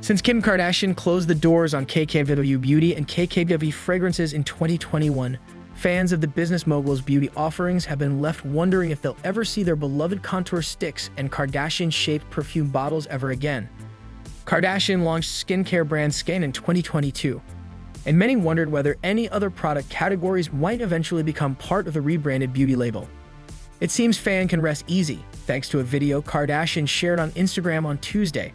Since Kim Kardashian closed the doors on KKW Beauty and KKW Fragrances in 2021, fans of the business mogul's beauty offerings have been left wondering if they'll ever see their beloved contour sticks and Kardashian-shaped perfume bottles ever again. Kardashian launched skincare brand STARLAND in 2022, and many wondered whether any other product categories might eventually become part of the rebranded beauty label. It seems fans can rest easy, thanks to a video Kardashian shared on Instagram on Tuesday.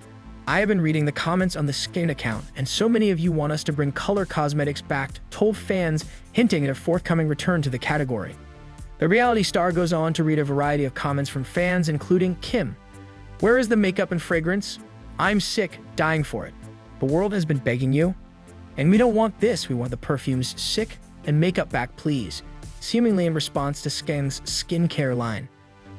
I have been reading the comments on the STARLAND account, and so many of you want us to bring color cosmetics back, told fans, hinting at a forthcoming return to the category. The reality star goes on to read a variety of comments from fans, including Kim. "Where is the makeup and fragrance? I'm sick, dying for it. The world has been begging you. And we don't want this, we want the perfumes sick and makeup back, please," seemingly in response to STARLAND's skincare line.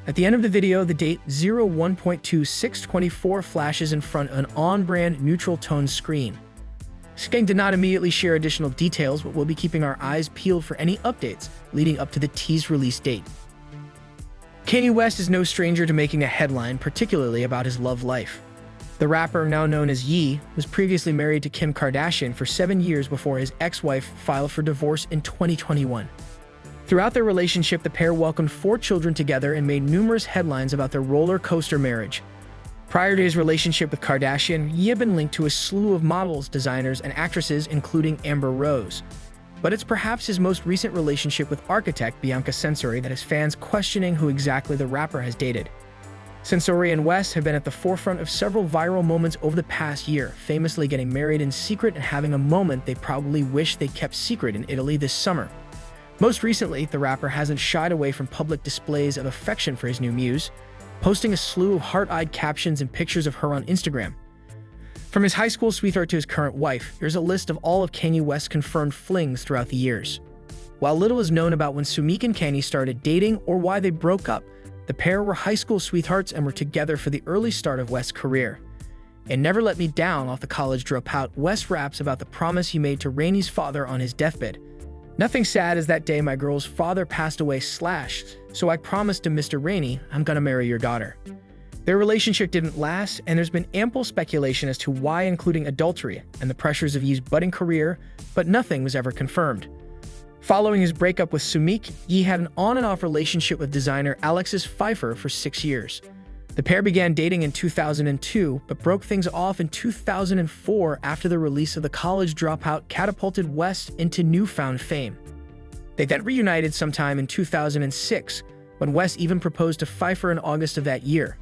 At the end of the video, the date 01/26/24 flashes in front of an on-brand neutral tone screen. STARLAND did not immediately share additional details, but we'll be keeping our eyes peeled for any updates leading up to the teased release date. Kanye West is no stranger to making a headline, particularly about his love life. The rapper, now known as Ye, was previously married to Kim Kardashian for 7 years before his ex-wife filed for divorce in 2021. Throughout their relationship, the pair welcomed 4 children together and made numerous headlines about their roller coaster marriage. Prior to his relationship with Kardashian, Ye had been linked to a slew of models, designers, and actresses, including Amber Rose. But it's perhaps his most recent relationship with architect Bianca Censori that has fans questioning who exactly the rapper has dated. Censori and West have been at the forefront of several viral moments over the past year, famously getting married in secret and having a moment they probably wish they kept secret in Italy this summer. Most recently, the rapper hasn't shied away from public displays of affection for his new muse, posting a slew of heart-eyed captions and pictures of her on Instagram. From his high school sweetheart to his current wife, here's a list of all of Kanye West's confirmed flings throughout the years. While little is known about when Sumik and Kanye started dating or why they broke up, the pair were high school sweethearts and were together for the early start of West's career. And Never Let Me Down off the college dropout, West raps about the promise he made to Rainie's father on his deathbed. "Nothing sad as that day my girl's father passed away / so I promised to Mr. Rainie, I'm gonna marry your daughter." Their relationship didn't last, and there's been ample speculation as to why, including adultery and the pressures of Ye's budding career, but nothing was ever confirmed. Following his breakup with Sumik, Ye had an on-and-off relationship with designer Alexis Pfeiffer for 6 years. The pair began dating in 2002, but broke things off in 2004 after the release of The College Dropout catapulted West into newfound fame. They then reunited sometime in 2006, when West even proposed to Pfeiffer in August of that year.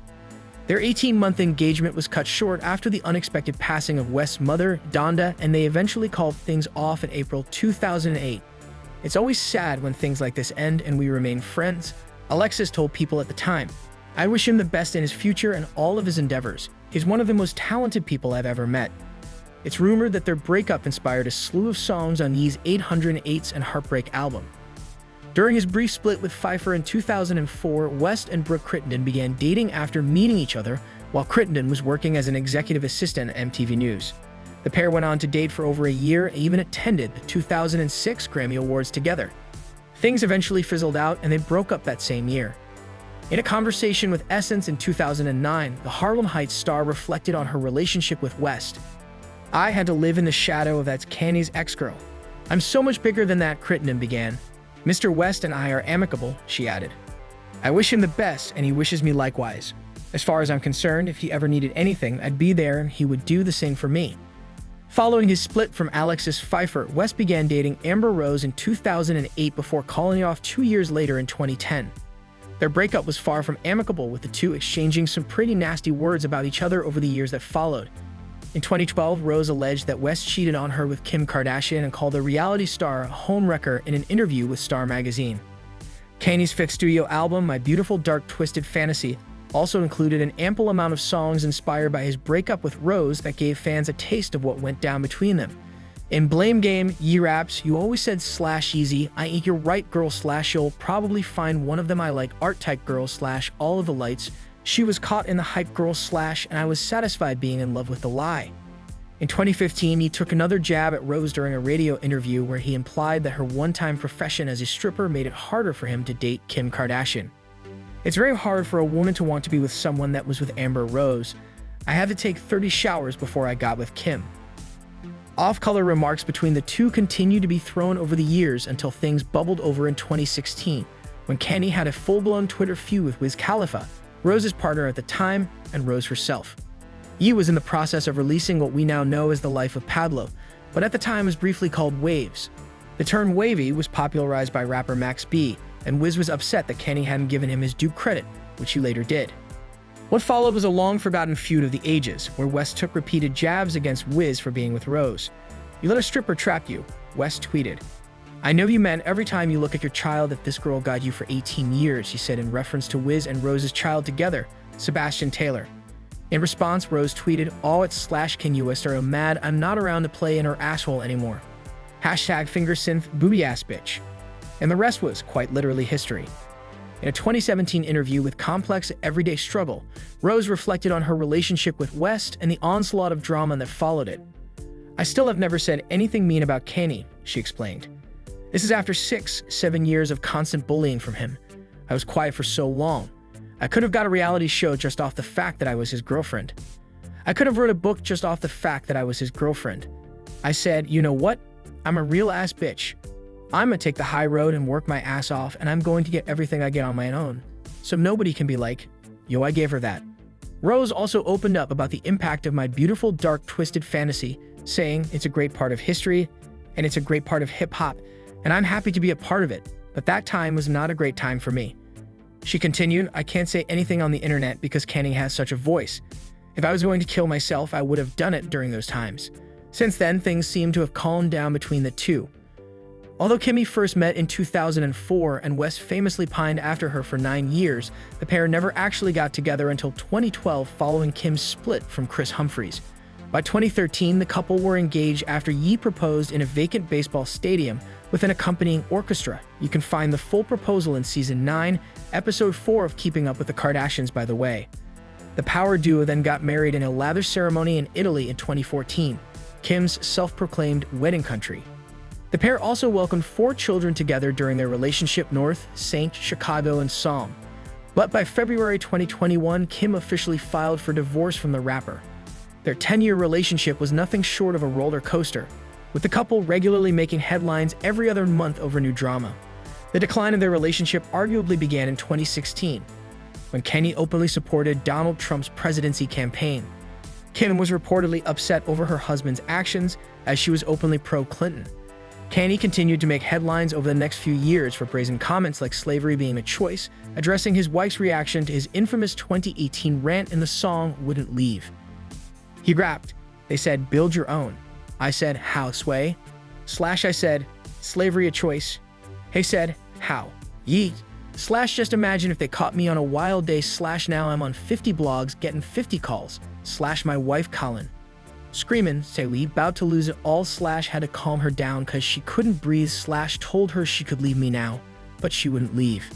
Their 18-month engagement was cut short after the unexpected passing of West's mother, Donda, and they eventually called things off in April 2008. "It's always sad when things like this end and we remain friends," Alexis told People at the time. "I wish him the best in his future and all of his endeavors. He's one of the most talented people I've ever met." It's rumored that their breakup inspired a slew of songs on Ye's 808s and Heartbreak album. During his brief split with Pfeiffer in 2004, West and Brooke Crittenden began dating after meeting each other while Crittenden was working as an executive assistant at MTV News. The pair went on to date for over a year and even attended the 2006 Grammy Awards together. Things eventually fizzled out and they broke up that same year. In a conversation with Essence in 2009, the Harlem Heights star reflected on her relationship with West. "I had to live in the shadow of that Kanye's ex-girl. I'm so much bigger than that," Crittenden began. "Mr. West and I are amicable," she added. "I wish him the best and he wishes me likewise. As far as I'm concerned, if he ever needed anything, I'd be there and he would do the same for me." Following his split from Alexis Pfeiffer, West began dating Amber Rose in 2008 before calling it off 2 years later in 2010. Their breakup was far from amicable, with the two exchanging some pretty nasty words about each other over the years that followed. In 2012, Rose alleged that West cheated on her with Kim Kardashian and called the reality star a homewrecker in an interview with Star magazine. Kanye's fifth studio album, My Beautiful Dark Twisted Fantasy, also included an ample amount of songs inspired by his breakup with Rose that gave fans a taste of what went down between them. In Blame Game, Ye raps, "You always said /easy, I ain't your right girl / you'll probably find one of them I like art type girl / all of the lights. She was caught in the hype girl / and I was satisfied being in love with the lie." In 2015, he took another jab at Rose during a radio interview where he implied that her one-time profession as a stripper made it harder for him to date Kim Kardashian. "It's very hard for a woman to want to be with someone that was with Amber Rose. I had to take 30 showers before I got with Kim. Off-color remarks between the two continued to be thrown over the years until things bubbled over in 2016, when Kanye had a full-blown Twitter feud with Wiz Khalifa, Rose's partner at the time, and Rose herself. Ye was in the process of releasing what we now know as The Life of Pablo, but at the time was briefly called Waves. The term wavy was popularized by rapper Max B, and Wiz was upset that Kanye hadn't given him his due credit, which he later did. What followed was a long-forgotten feud of the ages, where West took repeated jabs against Wiz for being with Rose. "You let a stripper trap you," West tweeted. "I know you men every time you look at your child that this girl got you for 18 years, he said in reference to Wiz and Rose's child together, Sebastian Taylor. In response, Rose tweeted, "All at /Kanye West are mad I'm not around to play in her asshole anymore. #fingersynth booby ass bitch." And the rest was, quite literally, history. In a 2017 interview with Complex Everyday Struggle, Rose reflected on her relationship with West and the onslaught of drama that followed it. "I still have never said anything mean about Kanye," she explained. "This is after 6-7 years of constant bullying from him. I was quiet for so long. I could have got a reality show just off the fact that I was his girlfriend. I could have wrote a book just off the fact that I was his girlfriend. I said, you know what? I'm a real ass bitch. I'm gonna take the high road and work my ass off, and I'm going to get everything I get on my own. So nobody can be like, yo, I gave her that." Rose also opened up about the impact of my beautiful, dark, twisted fantasy, saying, "It's a great part of history, and it's a great part of hip-hop, and I'm happy to be a part of it, but that time was not a great time for me." She continued, "I can't say anything on the internet because Kanye has such a voice. If I was going to kill myself, I would have done it during those times. Since then, things seem to have calmed down between the two." Although Kimmy first met in 2004 and West famously pined after her for 9 years, the pair never actually got together until 2012 following Kim's split from Chris Humphries. By 2013, the couple were engaged after Ye proposed in a vacant baseball stadium with an accompanying orchestra. You can find the full proposal in Season 9, Episode 4 of Keeping Up with the Kardashians, by the way. The power duo then got married in a lavish ceremony in Italy in 2014, Kim's self-proclaimed wedding country. The pair also welcomed 4 children together during their relationship: North, St. Chicago, and Psalm. But by February 2021, Kim officially filed for divorce from the rapper. Their 10-year relationship was nothing short of a roller coaster, with the couple regularly making headlines every other month over new drama. The decline of their relationship arguably began in 2016, when Kanye openly supported Donald Trump's presidency campaign. Kim was reportedly upset over her husband's actions, as she was openly pro-Clinton. Kanye continued to make headlines over the next few years for brazen comments like slavery being a choice, addressing his wife's reaction to his infamous 2018 rant in the song Wouldn't Leave. He rapped, "They said, build your own. I said, how, sway? / I said, slavery a choice. He said, how? Yeet. / just imagine if they caught me on a wild day. / now I'm on 50 blogs getting 50 calls. / my wife Colin. Screaming, say we about to lose it all. / had to calm her down cause she couldn't breathe. / told her she could leave me now, but she wouldn't leave."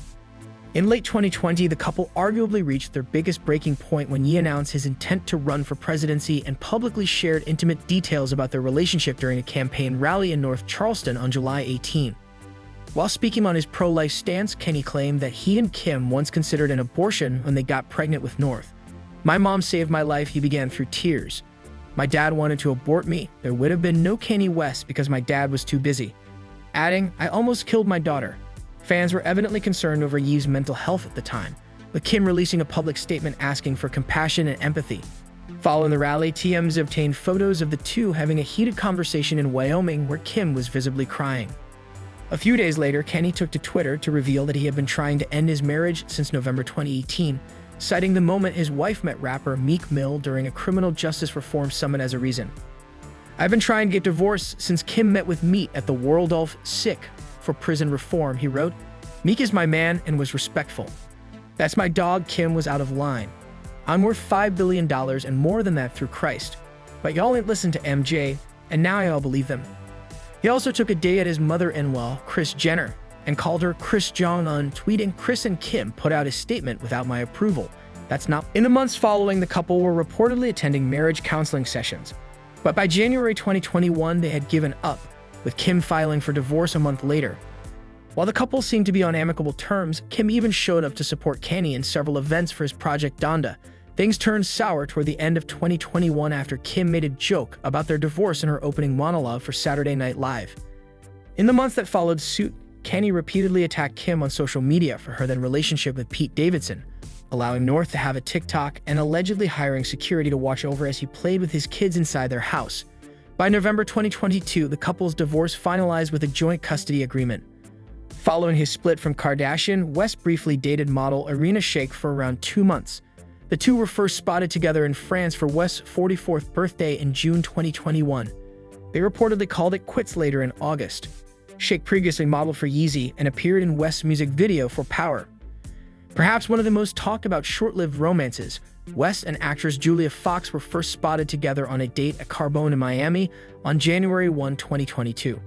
In late 2020, the couple arguably reached their biggest breaking point when Ye announced his intent to run for presidency and publicly shared intimate details about their relationship during a campaign rally in North Charleston on July 18. While speaking on his pro-life stance, Kanye claimed that he and Kim once considered an abortion when they got pregnant with North. "My mom saved my life," he began through tears. "My dad wanted to abort me. There would have been no Kanye West because my dad was too busy." Adding, "I almost killed my daughter." Fans were evidently concerned over Ye's mental health at the time, with Kim releasing a public statement asking for compassion and empathy. Following the rally, TMZ obtained photos of the two having a heated conversation in Wyoming where Kim was visibly crying. A few days later, Kanye took to Twitter to reveal that he had been trying to end his marriage since November 2018, citing the moment his wife met rapper Meek Mill during a criminal justice reform summit as a reason. "I've been trying to get divorced since Kim met with Meek at the World of Sick for prison reform," he wrote. "Meek is my man and was respectful. That's my dog. Kim was out of line. I'm worth $5 billion and more than that through Christ. But y'all ain't listened to MJ, and now y'all believe them." He also took a day at his mother-in-law, Kris Jenner, and called her Kris Jong-un, tweeting, "Kris and Kim put out a statement without my approval. That's not." In the months following, the couple were reportedly attending marriage counseling sessions. But by January 2021, they had given up, with Kim filing for divorce a month later. While the couple seemed to be on amicable terms, Kim even showed up to support Kanye in several events for his project Donda, Things turned sour toward the end of 2021 after Kim made a joke about their divorce in her opening monologue for Saturday Night Live. In the months that followed suit, Kanye repeatedly attacked Kim on social media for her then relationship with Pete Davidson, allowing North to have a TikTok and allegedly hiring security to watch over as he played with his kids inside their house. By November 2022, the couple's divorce finalized with a joint custody agreement. Following his split from Kardashian, West briefly dated model Irina Shayk for around 2 months. The two were first spotted together in France for West's 44th birthday in June 2021. They reportedly called it quits later in August. Shayk previously modeled for Yeezy and appeared in West's music video for Power. Perhaps one of the most talked about short-lived romances, West and actress Julia Fox were first spotted together on a date at Carbone in Miami on January 1, 2022.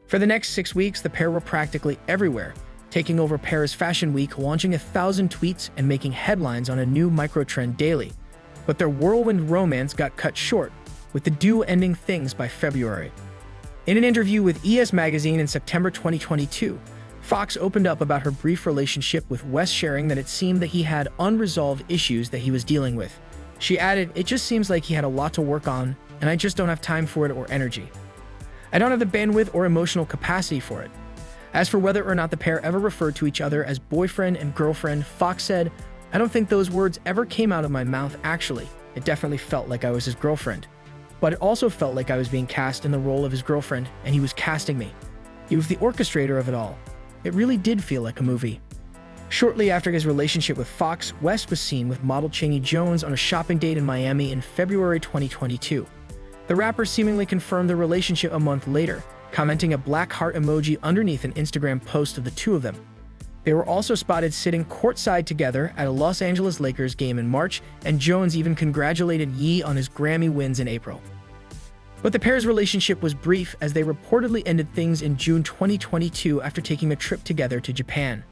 For the next 6 weeks, the pair were practically everywhere, taking over Paris Fashion Week, launching 1,000 tweets and making headlines on a new microtrend daily. But their whirlwind romance got cut short, with the duo ending things by February. In an interview with ES Magazine in September 2022, Fox opened up about her brief relationship with West, sharing that it seemed that he had unresolved issues that he was dealing with. She added, "It just seems like he had a lot to work on, and I just don't have time for it or energy. I don't have the bandwidth or emotional capacity for it." As for whether or not the pair ever referred to each other as boyfriend and girlfriend, Fox said, "I don't think those words ever came out of my mouth actually. It definitely felt like I was his girlfriend. But it also felt like I was being cast in the role of his girlfriend, and he was casting me. He was the orchestrator of it all. It really did feel like a movie." Shortly after his relationship with Fox, West was seen with model Cheney Jones on a shopping date in Miami in February 2022. The rapper seemingly confirmed the relationship a month later, commenting a black heart emoji underneath an Instagram post of the two of them. They were also spotted sitting courtside together at a Los Angeles Lakers game in March, and Jones even congratulated Ye on his Grammy wins in April. But the pair's relationship was brief, as they reportedly ended things in June 2022 after taking a trip together to Japan.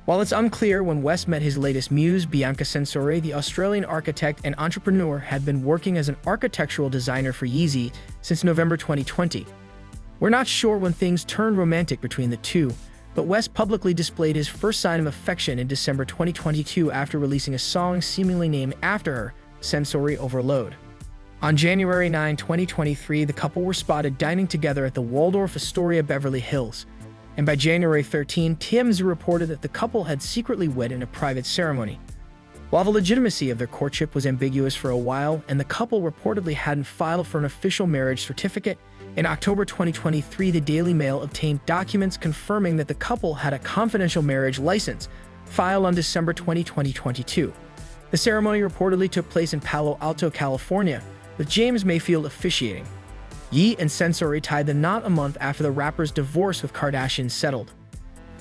While it's unclear when West met his latest muse, Bianca Censori, the Australian architect and entrepreneur, had been working as an architectural designer for Yeezy since November 2020. We're not sure when things turned romantic between the two, but West publicly displayed his first sign of affection in December 2022 after releasing a song seemingly named after her, Sensory Overload. On January 9, 2023, the couple were spotted dining together at the Waldorf Astoria Beverly Hills. And by January 13, TMZ reported that the couple had secretly wed in a private ceremony. While the legitimacy of their courtship was ambiguous for a while, and the couple reportedly hadn't filed for an official marriage certificate, in October 2023, the Daily Mail obtained documents confirming that the couple had a confidential marriage license filed on December 20, 2022. The ceremony reportedly took place in Palo Alto, California, with James Mayfield officiating. Ye and Censori tied the knot a month after the rapper's divorce with Kardashian settled.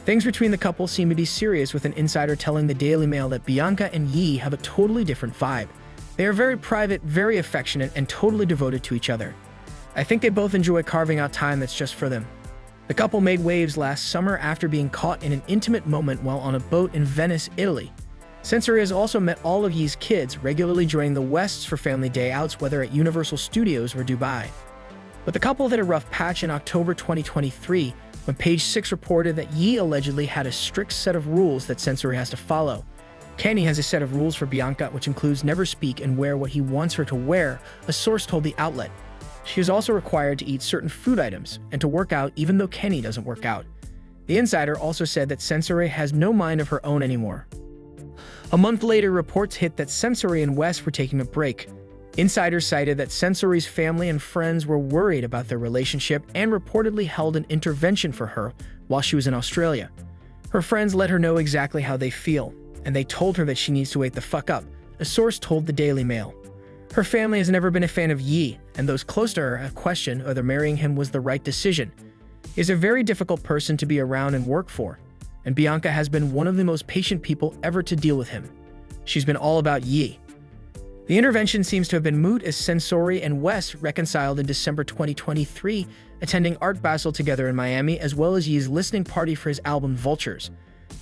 Things between the couple seem to be serious, with an insider telling the Daily Mail that Bianca and Ye have a totally different vibe. They are very private, very affectionate, and totally devoted to each other. I think they both enjoy carving out time that's just for them. The couple made waves last summer after being caught in an intimate moment while on a boat in Venice, Italy. Censori has also met all of Ye's kids, regularly joining the Wests for family day outs, whether at Universal Studios or Dubai. But the couple hit a rough patch in October 2023, when Page Six reported that Ye allegedly had a strict set of rules that Censori has to follow. Kanye has a set of rules for Bianca, which includes never speak and wear what he wants her to wear, a source told the outlet. She is also required to eat certain food items and to work out even though Kanye doesn't work out. The insider also said that Censori has no mind of her own anymore. A month later, reports hit that Censori and West were taking a break. Insiders cited that Censori's family and friends were worried about their relationship and reportedly held an intervention for her while she was in Australia. Her friends let her know exactly how they feel, and they told her that she needs to wake the fuck up, a source told the Daily Mail. Her family has never been a fan of Ye, and those close to her have questioned whether marrying him was the right decision. He is a very difficult person to be around and work for, and Bianca has been one of the most patient people ever to deal with him. She's been all about Ye. The intervention seems to have been moot, as Censori and West reconciled in December 2023, attending Art Basel together in Miami, as well as Ye's listening party for his album Vultures.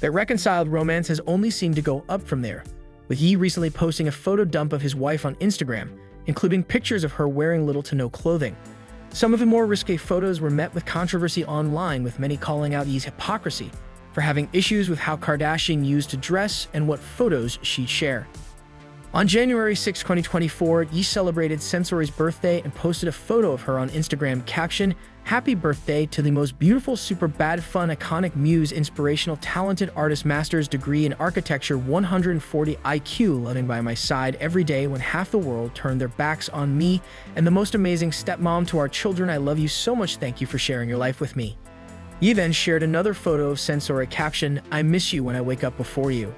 Their reconciled romance has only seemed to go up from there, with Ye recently posting a photo dump of his wife on Instagram, including pictures of her wearing little to no clothing. Some of the more risque photos were met with controversy online, with many calling out Ye's hypocrisy for having issues with how Kardashian used to dress and what photos she'd share. On January 6, 2024, Yi celebrated Censori's birthday and posted a photo of her on Instagram, caption, "Happy birthday to the most beautiful, super bad, fun, iconic muse, inspirational, talented artist, master's degree in architecture, 140 IQ, loving by my side every day when half the world turned their backs on me, and the most amazing stepmom to our children. I love you so much. Thank you for sharing your life with me." Yi then shared another photo of Censori, caption, "I miss you when I wake up before you."